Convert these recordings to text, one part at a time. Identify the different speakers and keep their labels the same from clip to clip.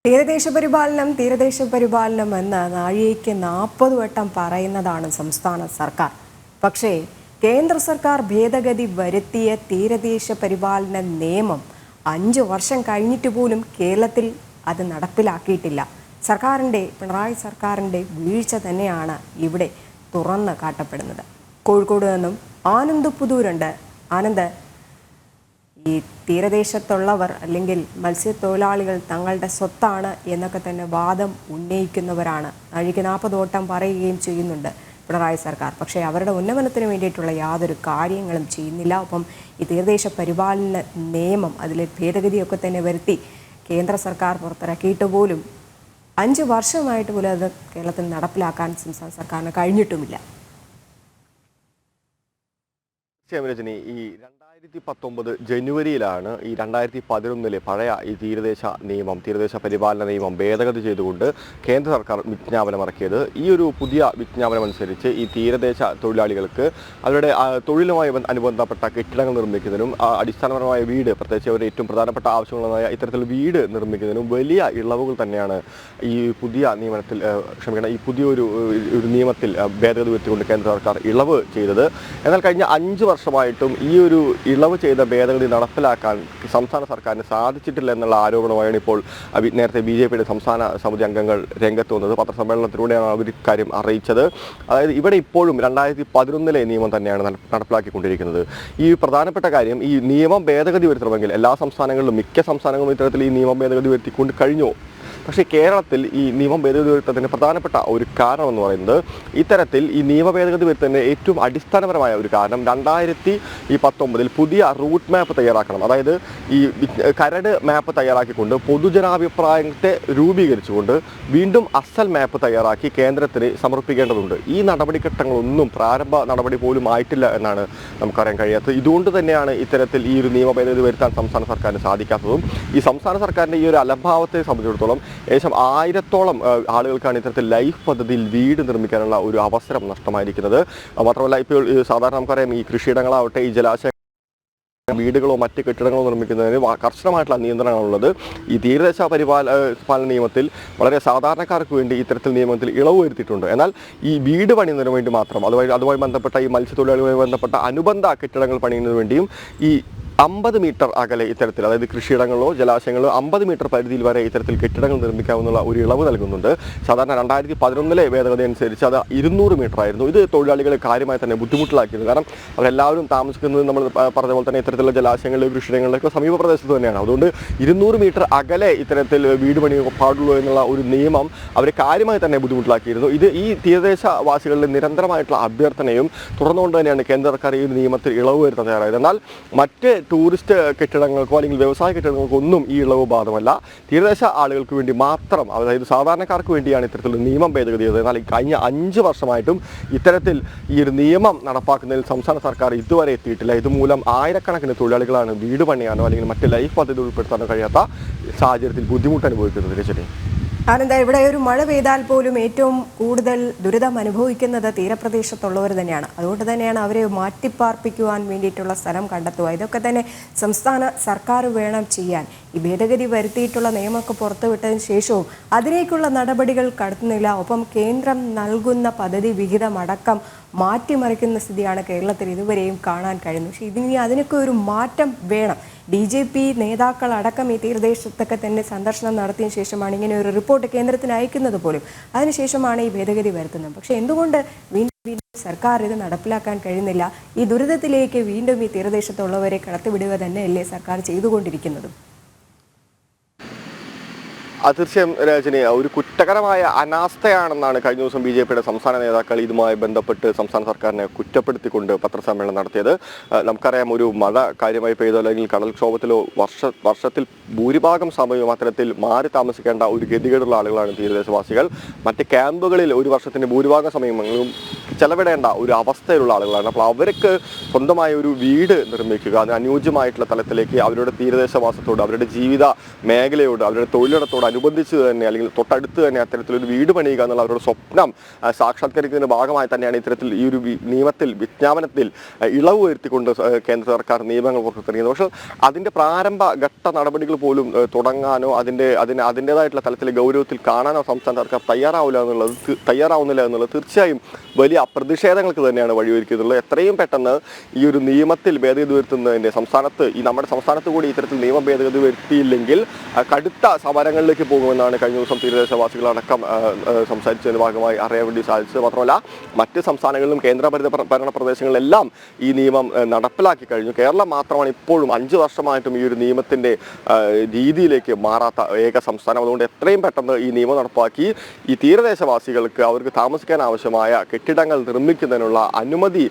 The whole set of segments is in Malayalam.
Speaker 1: തീരദേശ പരിപാലനം എന്ന നാഴികയ്ക്ക് 40 വട്ടം പറയുന്നതാണ് സംസ്ഥാന സർക്കാർ. പക്ഷേ കേന്ദ്ര സർക്കാർ ഭേദഗതി വരുത്തിയ തീരദേശ പരിപാലന നിയമം 5 വർഷം കഴിഞ്ഞിട്ട് പോലും കേരളത്തിൽ അത് നടപ്പിലാക്കിയിട്ടില്ല. പിണറായി സർക്കാരിൻ്റെ വീഴ്ച തന്നെയാണ് ഇവിടെ തുറന്ന് കാട്ടപ്പെടുന്നത്. കോഴിക്കോട് നിന്നും ആനന്ദ് പുതൂരുണ്ട്. ആനന്ദ്, ഈ തീരദേശത്തുള്ളവർ അല്ലെങ്കിൽ മത്സ്യത്തൊഴിലാളികൾ തങ്ങളുടെ സ്വത്താണ് എന്നൊക്കെ തന്നെ വാദം ഉന്നയിക്കുന്നവരാണ്. നാഴിക 40 വട്ടം പറയുകയും ചെയ്യുന്നുണ്ട് പിണറായി സർക്കാർ. പക്ഷേ അവരുടെ ഉന്നമനത്തിന് വേണ്ടിയിട്ടുള്ള യാതൊരു കാര്യങ്ങളും ചെയ്യുന്നില്ല. ഒപ്പം ഈ തീരദേശ പരിപാലന നിയമം അതിലെ ഭേദഗതിയൊക്കെ തന്നെ വരുത്തി കേന്ദ്ര സർക്കാർ പുറത്തിറക്കിയിട്ട് പോലും 5 വർഷമായിട്ട് പോലും അത് കേരളത്തിൽ നടപ്പിലാക്കാൻ സംസ്ഥാന സർക്കാരിന് കഴിഞ്ഞിട്ടുമില്ല.
Speaker 2: ഈ 2019 ജനുവരിയിലാണ് ഈ 2011 പഴയ ഈ തീരദേശ പരിപാലന നിയമം ഭേദഗതി ചെയ്തുകൊണ്ട് കേന്ദ്ര സർക്കാർ വിജ്ഞാപനം ഇറക്കിയത്. ഈ ഒരു പുതിയ വിജ്ഞാപനം അനുസരിച്ച് ഈ തീരദേശ തൊഴിലാളികൾക്ക് അവരുടെ തൊഴിലുമായി അനുബന്ധപ്പെട്ട കെട്ടിടങ്ങൾ നിർമ്മിക്കുന്നതിനും അടിസ്ഥാനപരമായ വീട്, പ്രത്യേകിച്ച് അവരുടെ ഏറ്റവും പ്രധാനപ്പെട്ട ആവശ്യങ്ങളായ ഇത്തരത്തിൽ വീട് നിർമ്മിക്കുന്നതിനും വലിയ ഇളവുകൾ തന്നെയാണ് ഈ പുതിയ നിയമത്തിൽ ഈ പുതിയൊരു നിയമത്തിൽ ഭേദഗതി വരുത്തിക്കൊണ്ട് കേന്ദ്ര സർക്കാർ ഇളവ് ചെയ്തത്. എന്നാൽ കഴിഞ്ഞ 5 വർഷമായിട്ടും ഈ ഒരു ഇളവ് ചെയ്ത ഭേദഗതി നടപ്പിലാക്കാൻ സംസ്ഥാന സർക്കാരിന് സാധിച്ചിട്ടില്ല എന്നുള്ള ആരോപണമായാണ് ഇപ്പോൾ നേരത്തെ BJPയുടെ സംസ്ഥാന സമിതി അംഗങ്ങൾ രംഗത്ത് വന്നത്. പത്രസമ്മേളനത്തിലൂടെയാണ് അവർ ഇക്കാര്യം അറിയിച്ചത്. അതായത് ഇവിടെ ഇപ്പോഴും 2011 നിയമം തന്നെയാണ് നടപ്പിലാക്കിക്കൊണ്ടിരിക്കുന്നത്. ഈ പ്രധാനപ്പെട്ട കാര്യം, ഈ നിയമം ഭേദഗതി വരുത്തണമെങ്കിൽ എല്ലാ സംസ്ഥാനങ്ങളിലും മിക്ക സംസ്ഥാനങ്ങളും ഇത്തരത്തിൽ ഈ നിയമം ഭേദഗതി വരുത്തിക്കൊണ്ട് കഴിഞ്ഞു. പക്ഷേ കേരളത്തിൽ ഈ നിയമം ഭേദഗതി വരുത്തുന്നതിന് പ്രധാനപ്പെട്ട ഒരു കാരണം എന്ന് പറയുന്നത്, ഇത്തരത്തിൽ ഈ നിയമ ഭേദഗതി വരുത്തുന്നതിന് ഏറ്റവും അടിസ്ഥാനപരമായ ഒരു കാരണം 2019 പുതിയ റൂട്ട് മാപ്പ് തയ്യാറാക്കണം. അതായത് ഈ കരട് മാപ്പ് തയ്യാറാക്കിക്കൊണ്ട് പൊതുജനാഭിപ്രായത്തെ രൂപീകരിച്ചുകൊണ്ട് വീണ്ടും അസൽ മാപ്പ് തയ്യാറാക്കി കേന്ദ്രത്തിന് സമർപ്പിക്കേണ്ടതുണ്ട്. ഈ നടപടിഘട്ടങ്ങളൊന്നും പ്രാരംഭ നടപടി പോലും ആയിട്ടില്ല എന്നാണ് നമുക്കറിയാൻ കഴിയാത്തത്. ഇതുകൊണ്ട് തന്നെയാണ് ഇത്തരത്തിൽ ഈ ഒരു നിയമ ഭേദഗതി വരുത്താൻ സംസ്ഥാന സർക്കാരിന് സാധിക്കാത്തതും. ഈ സംസ്ഥാന സർക്കാരിൻ്റെ ഈ ഒരു അലംഭാവത്തെ സംബന്ധിച്ചിടത്തോളം ഏകദേശം 1000-ഓളം ആളുകൾക്കാണ് ഇത്തരത്തിൽ ലൈഫ് പദ്ധതിയിൽ വീട് നിർമ്മിക്കാനുള്ള ഒരു അവസരം നഷ്ടമായിരിക്കുന്നത്. മാത്രമല്ല, ഇപ്പോൾ സാധാരണ നമുക്കറിയാം, ഈ കൃഷിയിടങ്ങളാവട്ടെ, ഈ ജലാശയ വീടുകളോ മറ്റ് കെട്ടിടങ്ങളോ നിർമ്മിക്കുന്നതിന് കർശനമായിട്ടുള്ള നിയന്ത്രണങ്ങളുള്ളത്. ഈ തീരദേശ പരിപാലന നിയമത്തിൽ വളരെ സാധാരണക്കാർക്ക് വേണ്ടി ഇത്തരത്തിൽ നിയമത്തിൽ ഇളവ് വരുത്തിയിട്ടുണ്ട്. എന്നാൽ ഈ വീട് പണിയുന്നതിന് വേണ്ടി മാത്രം, അതുമായി ബന്ധപ്പെട്ട ഈ മത്സ്യത്തൊഴിലാളികളുമായി ബന്ധപ്പെട്ട അനുബന്ധ കെട്ടിടങ്ങൾ പണിയുന്നതിന് വേണ്ടിയും ഈ 50 മീറ്റർ അകലെ ഇത്തരത്തിൽ, അതായത് കൃഷിയിടങ്ങളോ ജലാശയങ്ങളോ 50 മീറ്റർ പരിധിയിൽ വരെ ഇത്തരത്തിൽ കെട്ടിടങ്ങൾ നിർമ്മിക്കാവുന്ന ഒരു ഇളവ് നൽകുന്നുണ്ട്. സാധാരണ 2011 ഭേദഗതി അനുസരിച്ച് അത് 200 മീറ്റർ ആയിരുന്നു. ഇത് തൊഴിലാളികളെ കാര്യമായി തന്നെ ബുദ്ധിമുട്ടിലാക്കിയിരുന്നു. കാരണം അവരെല്ലാവരും താമസിക്കുന്നത് നമ്മൾ പറഞ്ഞ പോലെ തന്നെ ഇത്തരത്തിലുള്ള ജലാശയങ്ങളിലും കൃഷിയിടങ്ങളിലൊക്കെ സമീപ പ്രദേശത്ത് തന്നെയാണ്. അതുകൊണ്ട് 200 മീറ്റർ അകലെ ഇത്തരത്തിൽ വീട് പണി പാടുള്ളൂ എന്നുള്ള ഒരു നിയമം അവരെ കാര്യമായി തന്നെ ബുദ്ധിമുട്ടിലാക്കിയിരുന്നു. ഇത് ഈ തീരദേശവാസികളുടെ നിരന്തരമായിട്ടുള്ള അഭ്യർത്ഥനയും തുടർന്നുകൊണ്ട് തന്നെയാണ് കേന്ദ്ര സർക്കാർ ഈ ഒരു നിയമത്തിൽ ഇളവ് വരുത്താൻ തയ്യാറായത്. എന്നാൽ മറ്റ് ടൂറിസ്റ്റ് കെട്ടിടങ്ങൾക്കോ അല്ലെങ്കിൽ വ്യവസായ കെട്ടിടങ്ങൾക്കോ ഒന്നും ഈ ഇളവ് ബാധകമല്ല. തീരദേശ ആളുകൾക്ക് വേണ്ടി മാത്രം, അതായത് സാധാരണക്കാർക്ക് വേണ്ടിയാണ് ഇത്തരത്തിലുള്ള നിയമം ഭേദഗതി ചെയ്തത്. എന്നാൽ കഴിഞ്ഞ 5 വർഷമായിട്ടും ഇത്തരത്തിൽ ഈ ഒരു നിയമം നടപ്പാക്കുന്നതിൽ സംസ്ഥാന സർക്കാർ ഇതുവരെ എത്തിയിട്ടില്ല. ഇതുമൂലം ആയിരക്കണക്കിന് തൊഴിലാളികളാണ് വീട് പണിയാനോ അല്ലെങ്കിൽ മറ്റ് ലൈഫ് പദ്ധതി ഉൾപ്പെടുത്താനോ കഴിയാത്ത സാഹചര്യത്തിൽ ബുദ്ധിമുട്ട് അനുഭവിക്കുന്നത്. രചന
Speaker 1: ആനന്ദ, ഇവിടെ ഒരു മഴ പെയ്താൽ പോലും ഏറ്റവും കൂടുതൽ ദുരിതം അനുഭവിക്കുന്നത് തീരപ്രദേശത്തുള്ളവർ തന്നെയാണ്. അതുകൊണ്ട് തന്നെയാണ് അവരെ മാറ്റിപ്പാർപ്പിക്കുവാൻ വേണ്ടിയിട്ടുള്ള സ്ഥലം കണ്ടെത്തുക. ഇതൊക്കെ തന്നെ സംസ്ഥാന സർക്കാർ വേണം ചെയ്യാൻ. ഈ ഭേദഗതി വരുത്തിയിട്ടുള്ള നിയമമൊക്കെ പുറത്തുവിട്ടതിന് ശേഷവും അതിലേക്കുള്ള നടപടികൾ കടത്തുന്നില്ല. ഒപ്പം കേന്ദ്രം നൽകുന്ന പദ്ധതി വിഹിതമടക്കം മാറ്റിമറിക്കുന്ന സ്ഥിതിയാണ് കേരളത്തിൽ ഇതുവരെയും കാണാൻ കഴിയുന്നത്. പക്ഷേ ഇതിനി അതിനൊക്കെ ഒരു മാറ്റം വേണം. BJP നേതാക്കൾ അടക്കം ഈ തീരദേശത്തൊക്കെ തന്നെ സന്ദർശനം നടത്തിയ ശേഷമാണ് ഇങ്ങനെ ഒരു റിപ്പോർട്ട് കേന്ദ്രത്തിന് അയക്കുന്നത് പോലും. അതിനുശേഷമാണ് ഈ ഭേദഗതി വരുത്തുന്നത്. പക്ഷേ എന്തുകൊണ്ട് വീണ്ടും സർക്കാർ ഇത് നടപ്പിലാക്കാൻ കഴിയുന്നില്ല? ഈ ദുരിതത്തിലേക്ക് വീണ്ടും ഈ തീരദേശത്തുള്ളവരെ കടത്തിവിടുക തന്നെയല്ലേ സർക്കാർ ചെയ്തുകൊണ്ടിരിക്കുന്നതും?
Speaker 2: തീർച്ചയായും രജനി, ഒരു കുറ്റകരമായ അനാസ്ഥയാണെന്നാണ് കഴിഞ്ഞ ദിവസം BJPയുടെ സംസ്ഥാന നേതാക്കൾ ഇതുമായി ബന്ധപ്പെട്ട് സംസ്ഥാന സർക്കാരിനെ കുറ്റപ്പെടുത്തിക്കൊണ്ട് പത്രസമ്മേളനം നടത്തിയത്. നമുക്കറിയാം, ഒരു മഴ കാര്യമായി പെയ്തോ അല്ലെങ്കിൽ കടൽക്ഷോഭത്തിലോ വർഷത്തിൽ ഭൂരിഭാഗം സമയവും അത്തരത്തിൽ മാറി താമസിക്കേണ്ട ഒരു ഗതികേടുള്ള ആളുകളാണ് തീരദേശവാസികൾ. മറ്റ് ക്യാമ്പുകളിൽ ഒരു വർഷത്തിൻ്റെ ഭൂരിഭാഗം സമയങ്ങളും ചെലവിടേണ്ട ഒരു അവസ്ഥയിലുള്ള ആളുകളാണ്. അപ്പോൾ അവർക്ക് സ്വന്തമായ ഒരു വീട് നിർമ്മിക്കുക, അതിന് അനുയോജ്യമായിട്ടുള്ള തലത്തിലേക്ക് അവരുടെ തീരദേശവാസത്തോട്, അവരുടെ ജീവിത മേഖലയോട്, അവരുടെ തൊഴിലിടത്തോട് അനുബന്ധിച്ച് തന്നെ അല്ലെങ്കിൽ തൊട്ടടുത്ത് തന്നെ അത്തരത്തിലൊരു വീട് പണിയുക എന്നുള്ള അവരുടെ സ്വപ്നം സാക്ഷാത്കരിക്കുന്നതിൻ്റെ ഭാഗമായി തന്നെയാണ് ഇത്തരത്തിൽ ഈ ഒരു നിയമത്തിൽ, വിജ്ഞാപനത്തിൽ ഇളവ് വരുത്തിക്കൊണ്ട് കേന്ദ്ര സർക്കാർ നിയമങ്ങൾ പുറത്തിറങ്ങിയത്. പക്ഷേ അതിൻ്റെ പ്രാരംഭ ഘട്ട നടപടികൾ പോലും തുടങ്ങാനോ അതിൻ്റെതായിട്ടുള്ള തലത്തിൽ ഗൗരവത്തിൽ കാണാനോ സംസ്ഥാന സർക്കാർ തയ്യാറാവുന്നില്ല എന്നുള്ളത് തീർച്ചയായും വലിയ പ്രതിഷേധങ്ങൾക്ക് തന്നെയാണ് വഴിയൊരുക്കിയിട്ടുള്ളത്. എത്രയും പെട്ടെന്ന് ഈ ഒരു നിയമത്തിൽ ഭേദഗതി വരുത്തുന്നതിൻ്റെ നമ്മുടെ സംസ്ഥാനത്ത് കൂടി ഇത്തരത്തിൽ നിയമ ഭേദഗതി വരുത്തിയില്ലെങ്കിൽ കടുത്ത സമരങ്ങളിലേക്ക് പോകുമെന്നാണ് കഴിഞ്ഞ ദിവസം തീരദേശവാസികളടക്കം സംസാരിച്ചതിൻ്റെ ഭാഗമായി അറിയാൻ വേണ്ടി സാധിച്ചത്. മാത്രമല്ല മറ്റ് സംസ്ഥാനങ്ങളിലും കേന്ദ്രഭരണ പ്രദേശങ്ങളിലെല്ലാം ഈ നിയമം നടപ്പിലാക്കി കഴിഞ്ഞു. കേരളം മാത്രമാണ് ഇപ്പോഴും 5 വർഷമായിട്ടും ഈ ഒരു നിയമത്തിൻ്റെ രീതിയിലേക്ക് മാറാത്ത ഏക സംസ്ഥാനം. അതുകൊണ്ട് എത്രയും പെട്ടെന്ന് ഈ നിയമം നടപ്പാക്കി ഈ തീരദേശവാസികൾക്ക് അവർക്ക് താമസിക്കാൻ ആവശ്യമായ കെട്ടിടങ്ങൾ നിർമ്മിക്കുന്നതിനുള്ള അനുമതി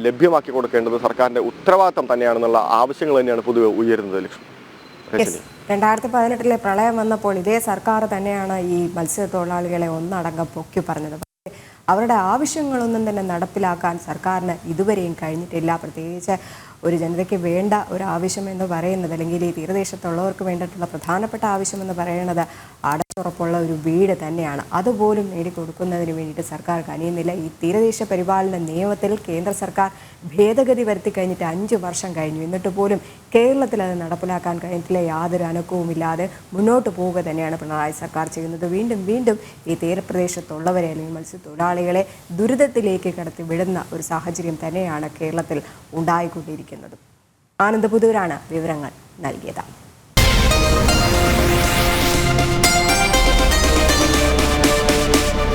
Speaker 2: ലഭ്യമാക്കി കൊടുക്കേണ്ടത് സർക്കാരിൻ്റെ ഉത്തരവാദിത്തം തന്നെയാണെന്നുള്ള ആവശ്യങ്ങൾ തന്നെയാണ് പൊതുവെ ഉയരുന്നത്. ലക്ഷ്മി,
Speaker 1: 2018 പ്രളയം വന്നപ്പോൾ ഇതേ സർക്കാർ തന്നെയാണ് ഈ മത്സ്യത്തൊഴിലാളികളെ ഒന്നടങ്കം പൊക്കി പറഞ്ഞത്. അവരുടെ ആവശ്യങ്ങളൊന്നും തന്നെ നടപ്പിലാക്കാൻ സർക്കാരിന് ഇതുവരെയും കഴിഞ്ഞിട്ടില്ല. പ്രത്യേകിച്ച് ഒരു ജനതയ്ക്ക് വേണ്ട ഒരു ആവശ്യമെന്ന് പറയുന്നത്, അല്ലെങ്കിൽ ഈ തീരദേശത്തുള്ളവർക്ക് വേണ്ടിയിട്ടുള്ള പ്രധാനപ്പെട്ട ആവശ്യമെന്ന് പറയുന്നത് അടച്ചുറപ്പുള്ള ഒരു വീട് തന്നെയാണ്. അതുപോലും നേടിക്കൊടുക്കുന്നതിന് വേണ്ടിയിട്ട് സർക്കാർ കഴിയുന്നില്ല. ഈ തീരദേശ പരിപാലന നിയമത്തിൽ കേന്ദ്ര സർക്കാർ ഭേദഗതി വരുത്തി കഴിഞ്ഞിട്ട് 5 വർഷം കഴിഞ്ഞു. എന്നിട്ട് പോലും കേരളത്തിൽ അത് നടപ്പിലാക്കാൻ കഴിഞ്ഞിട്ടില്ല. യാതൊരു അനക്കവുമില്ലാതെ മുന്നോട്ട് പോവുക തന്നെയാണ് പിണറായി സർക്കാർ ചെയ്യുന്നത്. വീണ്ടും ഈ തീരപ്രദേശത്തുള്ളവരെ അല്ലെങ്കിൽ മത്സ്യത്തൊഴിലാളികളെ ദുരിതത്തിലേക്ക് കടത്തി വിടുന്ന ഒരു സാഹചര്യം തന്നെയാണ് കേരളത്തിൽ ഉണ്ടായിക്കൊണ്ടിരിക്കുന്നത്. ആനന്ദപുതൂരാണ് വിവരങ്ങൾ നൽകിയത്.